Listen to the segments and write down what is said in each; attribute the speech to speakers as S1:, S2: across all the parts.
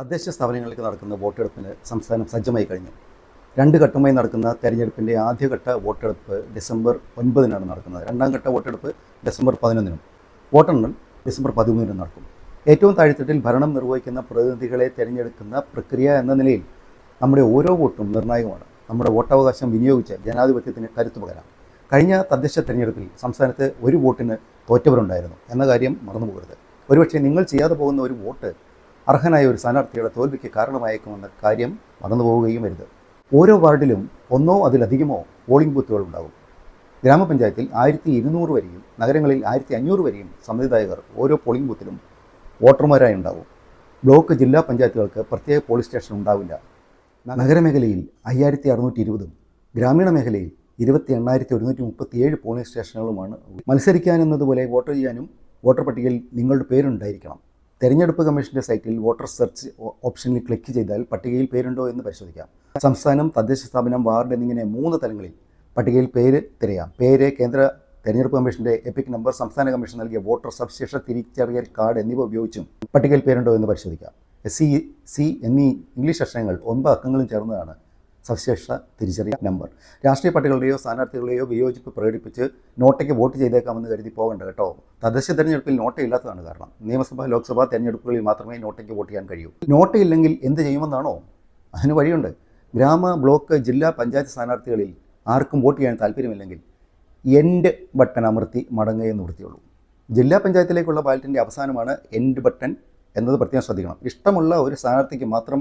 S1: തദ്ദേശ സ്ഥാപനങ്ങളിലേക്ക് നടക്കുന്ന വോട്ടെടുപ്പിന് സംസ്ഥാനം സജ്ജമായി കഴിഞ്ഞു. 2 ഘട്ടമായി നടക്കുന്ന തെരഞ്ഞെടുപ്പിൻ്റെ ആദ്യഘട്ട വോട്ടെടുപ്പ് ഡിസംബർ 9-നാണ് നടക്കുന്നത്. രണ്ടാം ഘട്ട വോട്ടെടുപ്പ് ഡിസംബർ 11-നും വോട്ടെണ്ണൽ ഡിസംബർ 13-നും നടക്കും. ഏറ്റവും താഴെത്തട്ടിൽ ഭരണം നിർവഹിക്കുന്ന പ്രതിനിധികളെ തിരഞ്ഞെടുക്കുന്ന പ്രക്രിയ എന്ന നിലയിൽ നമ്മുടെ ഓരോ വോട്ടും നിർണായകമാണ്. നമ്മുടെ വോട്ടവകാശം വിനിയോഗിച്ച് ജനാധിപത്യത്തിന് കരുത്തു പകരാം. കഴിഞ്ഞ തദ്ദേശ തെരഞ്ഞെടുപ്പിൽ സംസ്ഥാനത്ത് ഒരു വോട്ടിന് തോറ്റവരുണ്ടായിരുന്നു എന്ന കാര്യം മറന്നുപോകരുത്. ഒരുപക്ഷെ നിങ്ങൾ ചെയ്യാതെ പോകുന്ന ഒരു വോട്ട് അർഹനായ ഒരു സ്ഥാനാർത്ഥിയുടെ തോൽവിക്ക് കാരണമായേക്കുമെന്ന കാര്യം മറന്നുപോവുകയും വരുത്. ഓരോ വാർഡിലും ഒന്നോ അതിലധികമോ പോളിംഗ് ബൂത്തുകൾ ഉണ്ടാകും. ഗ്രാമപഞ്ചായത്തിൽ 1200 വരെയും നഗരങ്ങളിൽ 1500 വരെയും സമ്മതിദായകർ ഓരോ പോളിംഗ് ബൂത്തിലും വോട്ടർമാരായി ഉണ്ടാകും. ബ്ലോക്ക് ജില്ലാ പഞ്ചായത്തുകൾക്ക് പ്രത്യേക പോളിംഗ് സ്റ്റേഷൻ ഉണ്ടാവില്ല. നഗരമേഖലയിൽ 5620ഉം ഗ്രാമീണ മേഖലയിൽ 28137 പോളിംഗ് സ്റ്റേഷനുകളുമാണ്. മത്സരിക്കാനെന്നതുപോലെ വോട്ട് ചെയ്യാനും വോട്ടർ പട്ടികയിൽ നിങ്ങളുടെ പേരുണ്ടായിരിക്കണം. തെരഞ്ഞെടുപ്പ് കമ്മീഷൻ്റെ സൈറ്റിൽ വോട്ടർ സെർച്ച് ഓപ്ഷനിൽ ക്ലിക്ക് ചെയ്താൽ പട്ടികയിൽ പേരുണ്ടോ എന്ന് പരിശോധിക്കാം. സംസ്ഥാനം, തദ്ദേശ സ്ഥാപനം, വാർഡ് എന്നിങ്ങനെ 3 തലങ്ങളിൽ പട്ടികയിൽ പേര് തിരയാം. പേര്, കേന്ദ്ര തെരഞ്ഞെടുപ്പ് കമ്മീഷൻ്റെ എപ്പിക് നമ്പർ, സംസ്ഥാന കമ്മീഷൻ നൽകിയ വോട്ടർ സവിശേഷ തിരിച്ചറിയൽ കാർഡ് എന്നിവ ഉപയോഗിച്ചും പട്ടികയിൽ പേരുണ്ടോ എന്ന് പരിശോധിക്കാം. SC എന്നീ ഇംഗ്ലീഷ് അക്ഷരങ്ങൾ 9 അക്കങ്ങളും ചേർന്നതാണ് സവിശേഷ തിരിച്ചറിയൽ നമ്പർ. രാഷ്ട്രീയ പാർട്ടികളുടെയോ സ്ഥാനാർത്ഥികളുടെയോ വിയോജിപ്പ് പ്രകടിപ്പിച്ച് നോട്ടയ്ക്ക് വോട്ട് ചെയ്തേക്കാമെന്ന് കരുതി പോകണ്ട കേട്ടോ. തദ്ദേശ തെരഞ്ഞെടുപ്പിൽ നോട്ടയില്ലാത്തതാണ് കാരണം. നിയമസഭ, ലോക്സഭാ തെരഞ്ഞെടുപ്പുകളിൽ മാത്രമേ നോട്ടയ്ക്ക് വോട്ട് ചെയ്യാൻ കഴിയൂ. നോട്ടയില്ലെങ്കിൽ എന്ത് ചെയ്യുമെന്നാണോ? അതിന് വഴിയുണ്ട്. ഗ്രാമ, ബ്ലോക്ക്, ജില്ലാ പഞ്ചായത്ത് സ്ഥാനാർത്ഥികളിൽ ആർക്കും വോട്ട് ചെയ്യാൻ താല്പര്യമില്ലെങ്കിൽ എൻഡ് ബട്ടൺ അമർത്തി മടങ്ങുകയെ നിവൃത്തിയുള്ളൂ. ജില്ലാ പഞ്ചായത്തിലേക്കുള്ള ബാലറ്റിൻ്റെ അവസാനമാണ് എൻഡ് ബട്ടൺ എന്നത് പ്രത്യേകം ശ്രദ്ധിക്കണം. ഇഷ്ടമുള്ള ഒരു സ്ഥാനാർത്ഥിക്ക് മാത്രം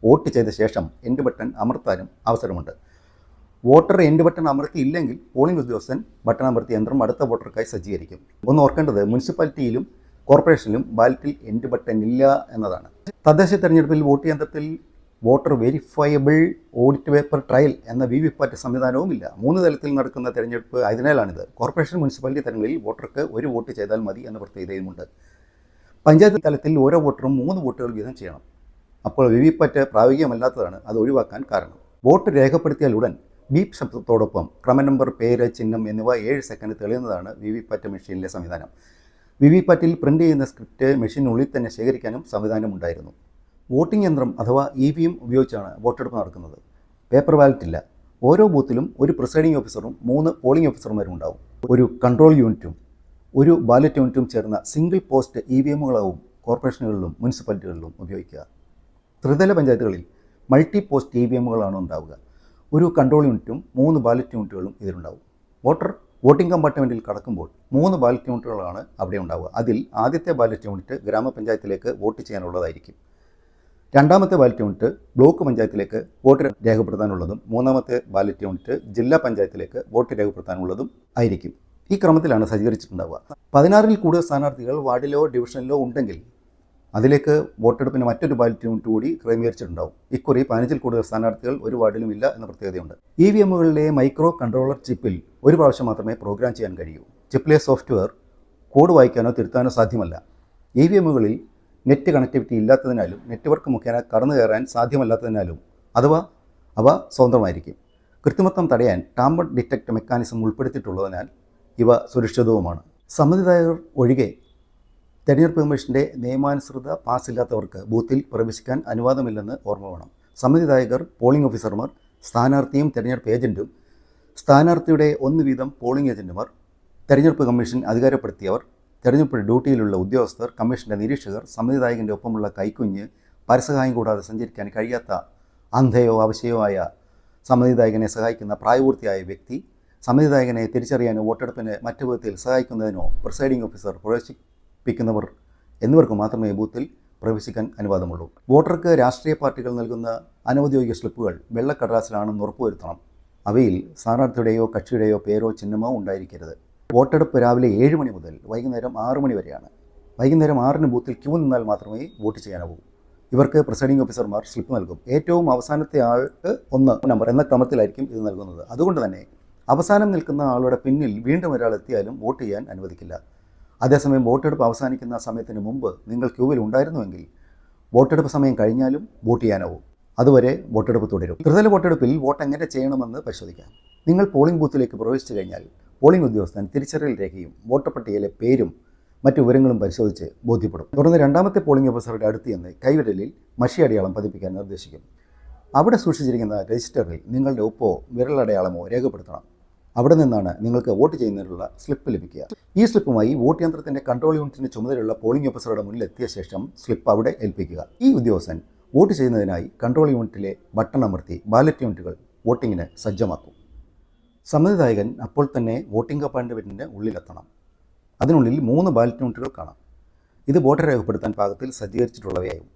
S1: വോട്ട് ചെയ്ത ശേഷം എൻഡ് ബട്ടൺ അമർത്താനും അവസരമുണ്ട്. വോട്ടർ എൻഡ് ബട്ടൺ അമർത്തിയില്ലെങ്കിൽ പോളിംഗ് ഉദ്യോഗസ്ഥൻ ബട്ടൺ അമർത്തിയ യന്ത്രം അടുത്ത വോട്ടർക്കായി സജ്ജീകരിക്കും. ഒന്ന് ഓർക്കേണ്ടത്, മുനിസിപ്പാലിറ്റിയിലും കോർപ്പറേഷനിലും ബാലറ്റിൽ എൻഡ് ബട്ടൺ ഇല്ല എന്നതാണ്. തദ്ദേശ തെരഞ്ഞെടുപ്പിൽ വോട്ട് യന്ത്രത്തിൽ voter verifiable audit paper trial എന്ന VVPAT സംവിധാനവുമില്ല. 3 തലത്തിൽ നടക്കുന്ന തെരഞ്ഞെടുപ്പ് ആയതിനാലാണിത്. കോർപ്പറേഷൻ, മുനിസിപ്പാലിറ്റി തലങ്ങളിൽ വോട്ടർക്ക് ഒരു വോട്ട് ചെയ്താൽ മതി എന്ന പ്രത്യേകതയുമുണ്ട്. പഞ്ചായത്ത് തലത്തിൽ ഓരോ വോട്ടറും 3 വോട്ടുകൾ വീതം ചെയ്യണം. അപ്പോൾ VVPAT പ്രായോഗികമല്ലാത്തതാണ് അത് ഒഴിവാക്കാൻ കാരണം. വോട്ട് രേഖപ്പെടുത്തിയാൽ ഉടൻ ബീപ്പ് ശബ്ദത്തോടൊപ്പം ക്രമനമ്പർ, പേര്, ചിഹ്നം എന്നിവ 7 സെക്കൻഡ് തെളിയുന്നതാണ് VVPAT മെഷീനിലെ സംവിധാനം. VVPATൽ പ്രിൻ്റ് ചെയ്യുന്ന സ്ക്രിപ്റ്റ് മെഷീനുള്ളിൽ തന്നെ ശേഖരിക്കാനും സംവിധാനമുണ്ടായിരുന്നു. വോട്ടിംഗ് യന്ത്രം അഥവാ EVM ഉപയോഗിച്ചാണ് വോട്ടെടുപ്പ് നടക്കുന്നത്. പേപ്പർ ബാലറ്റ് ഇല്ല. ഓരോ ബൂത്തിലും ഒരു പ്രിസൈഡിംഗ് ഓഫീസറും 3 പോളിംഗ് ഓഫീസർമാരും ഉണ്ടാവും. ഒരു കൺട്രോൾ യൂണിറ്റും ഒരു ബാലറ്റ് യൂണിറ്റും ചേർന്ന സിംഗിൾ പോസ്റ്റ് EVMകളാവും കോർപ്പറേഷനുകളിലും മുനിസിപ്പാലിറ്റികളിലും ഉപയോഗിക്കുക. ത്രിതല പഞ്ചായത്തുകളിൽ മൾട്ടി പോസ്റ്റ് EVMകളാണ് ഉണ്ടാവുക. ഒരു കൺട്രോൾ യൂണിറ്റും 3 ബാലറ്റ് യൂണിറ്റുകളും ഇതിലുണ്ടാവും. വോട്ടർ വോട്ടിംഗ് കമ്പാർട്ട്മെൻറ്റിൽ കടക്കുമ്പോൾ 3 ബാലറ്റ് യൂണിറ്റുകളാണ് അവിടെ ഉണ്ടാവുക. അതിൽ ആദ്യത്തെ ബാലറ്റ് യൂണിറ്റ് ഗ്രാമപഞ്ചായത്തിലേക്ക് വോട്ട് ചെയ്യാനുള്ളതായിരിക്കും. രണ്ടാമത്തെ ബാലറ്റ് യൂണിറ്റ് ബ്ലോക്ക് പഞ്ചായത്തിലേക്ക് വോട്ട് രേഖപ്പെടുത്താനുള്ളതും 3ാമത്തെ ബാലറ്റ് യൂണിറ്റ് ജില്ലാ പഞ്ചായത്തിലേക്ക് വോട്ട് രേഖപ്പെടുത്താനുള്ളതും ആയിരിക്കും. ഈ ക്രമത്തിലാണ് സജ്ജീകരിച്ചിട്ടുണ്ടാവുക. 16-ൽ കൂടുതൽ സ്ഥാനാർത്ഥികൾ വാർഡിലോ ഡിവിഷനിലോ ഉണ്ടെങ്കിൽ അതിലേക്ക് വോട്ടെടുപ്പിന് മറ്റൊരു ബാലറ്റ് യൂണിറ്റ് കൂടി ക്രമീകരിച്ചിട്ടുണ്ടാവും. ഇക്കുറി 15-ൽ കൂടുതൽ സ്ഥാനാർത്ഥികൾ ഒരു വാർഡിലും ഇല്ല എന്ന പ്രത്യേകതയുണ്ട്. EVMകളിലെ മൈക്രോ കൺട്രോളർ ചിപ്പിൽ ഒരു പ്രാവശ്യം മാത്രമേ പ്രോഗ്രാം ചെയ്യാൻ കഴിയൂ. ചിപ്പിലെ സോഫ്റ്റ്വെയർ കോഡ് വായിക്കാനോ തിരുത്താനോ സാധ്യമല്ല. EVMകളിൽ നെറ്റ് കണക്ടിവിറ്റി ഇല്ലാത്തതിനാലും നെറ്റ്വർക്ക് മുഖേന കടന്നു കയറാൻ സാധ്യമല്ലാത്തതിനാലും അവ സ്വതന്ത്രമായിരിക്കും. കൃത്രിമത്വം തടയാൻ ടാമ്പർ ഡിറ്റക്ട് മെക്കാനിസം ഉൾപ്പെടുത്തിയിട്ടുള്ളതിനാൽ ഇവ സുരക്ഷിതവുമാണ്. സമ്മതിദായകർ ഒഴികെ തെരഞ്ഞെടുപ്പ് കമ്മീഷൻ്റെ നിയമാനുസൃത പാസ്സില്ലാത്തവർക്ക് ബൂത്തിൽ പ്രവേശിക്കാൻ അനുവാദമില്ലെന്ന് ഓർമ്മ വേണം. സമ്മതിദായകർ, പോളിംഗ് ഓഫീസർമാർ, സ്ഥാനാർത്ഥിയും തെരഞ്ഞെടുപ്പ് ഏജൻറ്റും, സ്ഥാനാർത്ഥിയുടെ 1 വീതം പോളിംഗ് ഏജൻറ്റുമാർ, തെരഞ്ഞെടുപ്പ് കമ്മീഷൻ അധികാരപ്പെടുത്തിയവർ, തെരഞ്ഞെടുപ്പ് ഡ്യൂട്ടിയിലുള്ള ഉദ്യോഗസ്ഥർ, കമ്മീഷൻ്റെ നിരീക്ഷകർ, സമ്മതിദായകൻ്റെ ഒപ്പമുള്ള കൈക്കുഞ്ഞ്, പരസഹായം കൂടാതെ സഞ്ചരിക്കാൻ കഴിയാത്ത അന്ധയോ അവശയോ ആയ സമ്മതിദായകനെ സഹായിക്കുന്ന പ്രായപൂർത്തിയായ വ്യക്തി, സമ്മതിദായകനെ തിരിച്ചറിയാനോ വോട്ടെടുപ്പിന് മറ്റു വിധത്തിൽ സഹായിക്കുന്നതിനോ പ്രിസൈഡിംഗ് ഓഫീസർ പ്രവേശിപ്പിക്കുന്നവർ എന്നിവർക്ക് മാത്രമേ ബൂത്തിൽ പ്രവേശിക്കാൻ അനുവാദമുള്ളൂ. വോട്ടർക്ക് രാഷ്ട്രീയ പാർട്ടികൾ നൽകുന്ന അനൗദ്യോഗിക സ്ലിപ്പുകൾ വെള്ളക്കടലാസിലാണെന്ന് ഉറപ്പുവരുത്തണം. അവയിൽ സ്ഥാനാർത്ഥിയുടെയോ കക്ഷിയുടെയോ പേരോ ചിഹ്നമോ ഉണ്ടായിരിക്കരുത്. വോട്ടെടുപ്പ് രാവിലെ 7 മണി മുതൽ വൈകുന്നേരം 6 മണി വരെയാണ്. വൈകുന്നേരം 6-ന് ബൂത്തിൽ ക്യൂ നിന്നാൽ മാത്രമേ വോട്ട് ചെയ്യാനാവൂ. ഇവർക്ക് പ്രിസൈഡിംഗ് ഓഫീസർമാർ സ്ലിപ്പ് നൽകും. ഏറ്റവും അവസാനത്തെ ആൾക്ക് 1 നമ്പർ എന്ന ക്രമത്തിലായിരിക്കും ഇത് നൽകുന്നത്. അതുകൊണ്ട് തന്നെ അവസാനം നിൽക്കുന്ന ആളുടെ പിന്നിൽ വീണ്ടും ഒരാൾ എത്തിയാലും വോട്ട് ചെയ്യാൻ അനുവദിക്കില്ല. അതേസമയം വോട്ടെടുപ്പ് അവസാനിക്കുന്ന സമയത്തിന് മുമ്പ് നിങ്ങൾ ക്യൂവിൽ ഉണ്ടായിരുന്നുവെങ്കിൽ വോട്ടെടുപ്പ് സമയം കഴിഞ്ഞാലും വോട്ട് ചെയ്യാനാവും. അതുവരെ വോട്ടെടുപ്പ് തുടരും. ത്രിതല വോട്ടെടുപ്പിൽ വോട്ട് എങ്ങനെ ചെയ്യണമെന്ന് പരിശോധിക്കാം. നിങ്ങൾ പോളിംഗ് ബൂത്തിലേക്ക് പ്രവേശിച്ചു കഴിഞ്ഞാൽ പോളിംഗ് ഉദ്യോഗസ്ഥൻ തിരിച്ചറിയൽ രേഖയും വോട്ടർ പട്ടികയിലെ പേരും മറ്റു വിവരങ്ങളും പരിശോധിച്ച് ബോധ്യപ്പെടും. തുടർന്ന് രണ്ടാമത്തെ പോളിംഗ് ഓഫീസറുടെ അടുത്ത് ചെന്ന് കൈവിരലിൽ മഷി അടയാളം പതിപ്പിക്കാൻ നിർദ്ദേശിക്കും. അവിടെ സൂക്ഷിച്ചിരിക്കുന്ന രജിസ്റ്ററിൽ നിങ്ങളുടെ ഒപ്പോ വിരലടയാളമോ രേഖപ്പെടുത്തണം. അവിടെ നിന്നാണ് നിങ്ങൾക്ക് വോട്ട് ചെയ്യുന്നതിനുള്ള സ്ലിപ്പ് ലഭിക്കുക. ഈ സ്ലിപ്പുമായി വോട്ട് യന്ത്രത്തിൻ്റെ കൺട്രോൾ യൂണിറ്റിന് ചുമതലയുള്ള പോളിംഗ് ഓഫീസറുടെ മുന്നിൽ എത്തിയ ശേഷം സ്ലിപ്പ് അവിടെ ഏൽപ്പിക്കുക. ഈ ഉദ്യോഗസ്ഥൻ വോട്ട് ചെയ്യുന്നതിനായി കൺട്രോൾ യൂണിറ്റിലെ ബട്ടൺ അമർത്തി ബാലറ്റ് യൂണിറ്റുകൾ വോട്ടിങ്ങിന് സജ്ജമാക്കും. സമ്മതിദായകൻ അപ്പോൾ തന്നെ വോട്ടിംഗ് കമ്പാർട്ട്മെൻറ്റിൻ്റെ ഉള്ളിലെത്തണം. അതിനുള്ളിൽ 3 ബാലറ്റ് യൂണിറ്റുകൾ കാണാം. ഇത് വോട്ട് രേഖപ്പെടുത്താൻ പാകത്തിൽ സജ്ജീകരിച്ചിട്ടുള്ളവയായും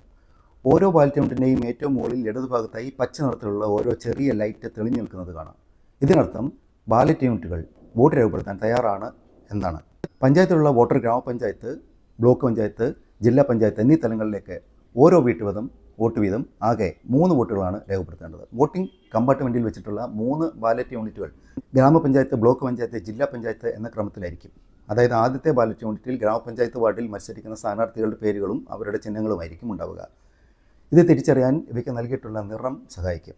S1: ഓരോ ബാലറ്റ് യൂണിറ്റിൻ്റെയും ഏറ്റവും മുകളിൽ ഇടതുഭാഗത്തായി പച്ച നിറത്തിലുള്ള ഓരോ ചെറിയ ലൈറ്റ് തെളിഞ്ഞു നിൽക്കുന്നത് കാണാം. ഇതിനർത്ഥം ബാലറ്റ് യൂണിറ്റുകൾ വോട്ട് രേഖപ്പെടുത്താൻ തയ്യാറാണ് എന്നാണ്. പഞ്ചായത്തിലുള്ള വോട്ടർ ഗ്രാമപഞ്ചായത്ത്, ബ്ലോക്ക് പഞ്ചായത്ത്, ജില്ലാ പഞ്ചായത്ത് എന്നീ തലങ്ങളിലേക്ക് ഓരോ വോട്ട് വീതം ആകെ 3 വോട്ടുകളാണ് രേഖപ്പെടുത്തേണ്ടത്. വോട്ടിംഗ് കമ്പാർട്ട്മെൻറ്റിൽ വെച്ചിട്ടുള്ള 3 ബാലറ്റ് യൂണിറ്റുകൾ ഗ്രാമപഞ്ചായത്ത്, ബ്ലോക്ക് പഞ്ചായത്ത്, ജില്ലാ പഞ്ചായത്ത് എന്ന ക്രമത്തിലായിരിക്കും. അതായത് ആദ്യത്തെ ബാലറ്റ് യൂണിറ്റിൽ ഗ്രാമപഞ്ചായത്ത് വാർഡിൽ മത്സരിക്കുന്ന സ്ഥാനാർത്ഥികളുടെ പേരുകളും അവരുടെ ചിഹ്നങ്ങളുമായിരിക്കും ഉണ്ടാവുക. ഇത് തിരിച്ചറിയാൻ ഇവയ്ക്ക് നൽകിയിട്ടുള്ള നിറം സഹായിക്കും.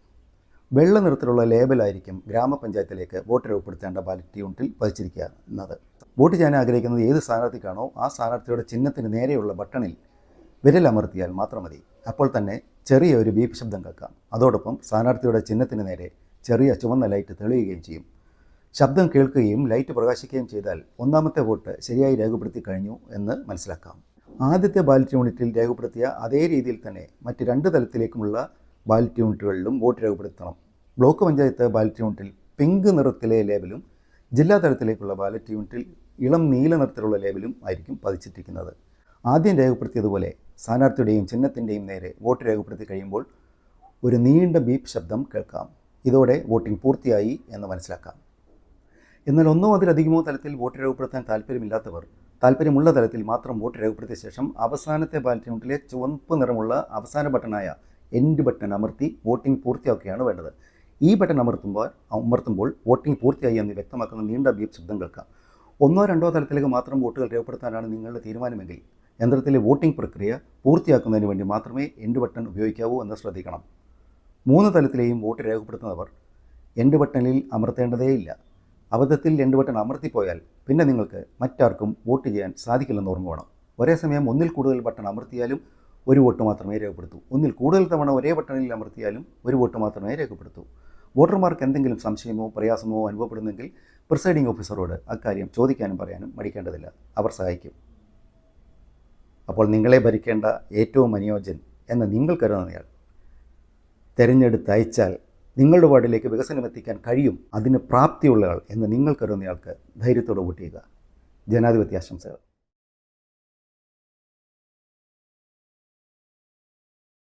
S1: വെള്ള നിറത്തിലുള്ള ലേബലായിരിക്കും ഗ്രാമപഞ്ചായത്തിലേക്ക് വോട്ട് രേഖപ്പെടുത്തേണ്ട ബാലറ്റ് യൂണിറ്റിൽ പതിച്ചിരിക്കുന്നത്. വോട്ട് ചെയ്യാൻ ആഗ്രഹിക്കുന്നത് ഏത് സ്ഥാനാർത്ഥിക്കാണോ ആ സ്ഥാനാർത്ഥിയുടെ ചിഹ്നത്തിന് നേരെയുള്ള ബട്ടണിൽ വിരലമർത്തിയാൽ മാത്രം മതി. അപ്പോൾ തന്നെ ചെറിയ ഒരു ബീപ്പ് ശബ്ദം കേൾക്കാം. അതോടൊപ്പം സ്ഥാനാർത്ഥിയുടെ ചിഹ്നത്തിന് നേരെ ചെറിയ ചുവന്ന ലൈറ്റ് തെളിയുകയും ചെയ്യും. ശബ്ദം കേൾക്കുകയും ലൈറ്റ് പ്രകാശിക്കുകയും ചെയ്താൽ ഒന്നാമത്തെ വോട്ട് ശരിയായി രേഖപ്പെടുത്തി കഴിഞ്ഞു എന്ന് മനസ്സിലാക്കാം. ആദ്യത്തെ ബാലറ്റ് യൂണിറ്റിൽ രേഖപ്പെടുത്തിയ അതേ രീതിയിൽ തന്നെ മറ്റ് 2 തലത്തിലേക്കുമുള്ള ബാലറ്റ് യൂണിറ്റുകളിലും വോട്ട് രേഖപ്പെടുത്തണം. ബ്ലോക്ക് പഞ്ചായത്ത് ബാലറ്റ് യൂണിറ്റിൽ പിങ്ക് നിറത്തിലെ ലേബലും ജില്ലാ തലത്തിലേക്കുള്ള ബാലറ്റ് യൂണിറ്റിൽ ഇളം നീല നിറത്തിലുള്ള ലേബലും ആയിരിക്കും പതിച്ചിട്ടിരിക്കുന്നത്. ആദ്യം രേഖപ്പെടുത്തിയതുപോലെ സ്ഥാനാർത്ഥിയുടെയും ചിഹ്നത്തിൻ്റെയും നേരെ വോട്ട് രേഖപ്പെടുത്തി കഴിയുമ്പോൾ ഒരു നീണ്ട ബീപ്പ് ശബ്ദം കേൾക്കാം. ഇതോടെ വോട്ടിംഗ് പൂർത്തിയായി എന്ന് മനസ്സിലാക്കാം. എന്നാൽ ഒന്നോ അതിലധികമോ തലത്തിൽ വോട്ട് രേഖപ്പെടുത്താൻ താല്പര്യമില്ലാത്തവർ താല്പര്യമുള്ള തലത്തിൽ മാത്രം വോട്ട് രേഖപ്പെടുത്തിയ ശേഷം അവസാനത്തെ ബാലറ്റ് യൂണിറ്റിലെ ചുവപ്പ് നിറമുള്ള അവസാന ബട്ടണായ എൻഡ് ബട്ടൺ അമർത്തി വോട്ടിംഗ് പൂർത്തിയാക്കുകയാണ് വേണ്ടത്. ഈ ബട്ടൺ അമർത്തുമ്പോൾ വോട്ടിംഗ് പൂർത്തിയായി എന്ന് വ്യക്തമാക്കുന്ന നീണ്ട ബീപ്പ് ശബ്ദം കേൾക്കാം. 1ഓ 2ഓ തലത്തിലേക്ക് മാത്രം വോട്ടുകൾ രേഖപ്പെടുത്താനാണ് നിങ്ങളുടെ തീരുമാനമെങ്കിൽ യന്ത്രത്തിലെ വോട്ടിംഗ് പ്രക്രിയ പൂർത്തിയാക്കുന്നതിന് വേണ്ടി മാത്രമേ എൻഡ് ബട്ടൺ ഉപയോഗിക്കാവൂ എന്ന് ശ്രദ്ധിക്കണം. 3 തലത്തിലെയും വോട്ട് രേഖപ്പെടുത്തുന്നവർ എൻഡ് ബട്ടണിൽ അമർത്തേണ്ടതേയില്ല. അബദ്ധത്തിൽ എൻഡ് ബട്ടൺ അമർത്തിപ്പോയാൽ പിന്നെ നിങ്ങൾക്ക് മറ്റാർക്കും വോട്ട് ചെയ്യാൻ സാധിക്കില്ലെന്ന് ഓർമ്മ വേണം. ഒരേ സമയം ഒന്നിൽ കൂടുതൽ ബട്ടൺ അമർത്തിയാലും 1 വോട്ട് മാത്രമേ രേഖപ്പെടുത്തൂ. ഒന്നിൽ കൂടുതൽ തവണ ഒരേ ബട്ടണിൽ അമർത്തിയാലും 1 വോട്ട് മാത്രമേ രേഖപ്പെടുത്തൂ. വോട്ടർമാർക്ക് എന്തെങ്കിലും സംശയമോ പ്രയാസമോ അനുഭവപ്പെടുന്നെങ്കിൽ പ്രിസൈഡിംഗ് ഓഫീസറോട് അക്കാര്യം ചോദിക്കാനും പറയാനും മടിക്കേണ്ടതില്ല. അവർ സഹായിക്കും. അപ്പോൾ നിങ്ങളെ ഭരിക്കേണ്ട ഏറ്റവും അനുയോജ്യൻ എന്ന് നിങ്ങൾ കരുതുന്നയാൾ തിരഞ്ഞെടുത്തയച്ചാൽ നിങ്ങളുടെ വാർഡിലേക്ക് വികസനം എത്തിക്കാൻ കഴിയും, അതിന് പ്രാപ്തിയുള്ളയാൾ എന്ന് നിങ്ങൾ കരുതുന്നയാൾക്ക് ധൈര്യത്തോടെ വോട്ട് ചെയ്യുക. ജനാധിപത്യ ആശംസകൾ.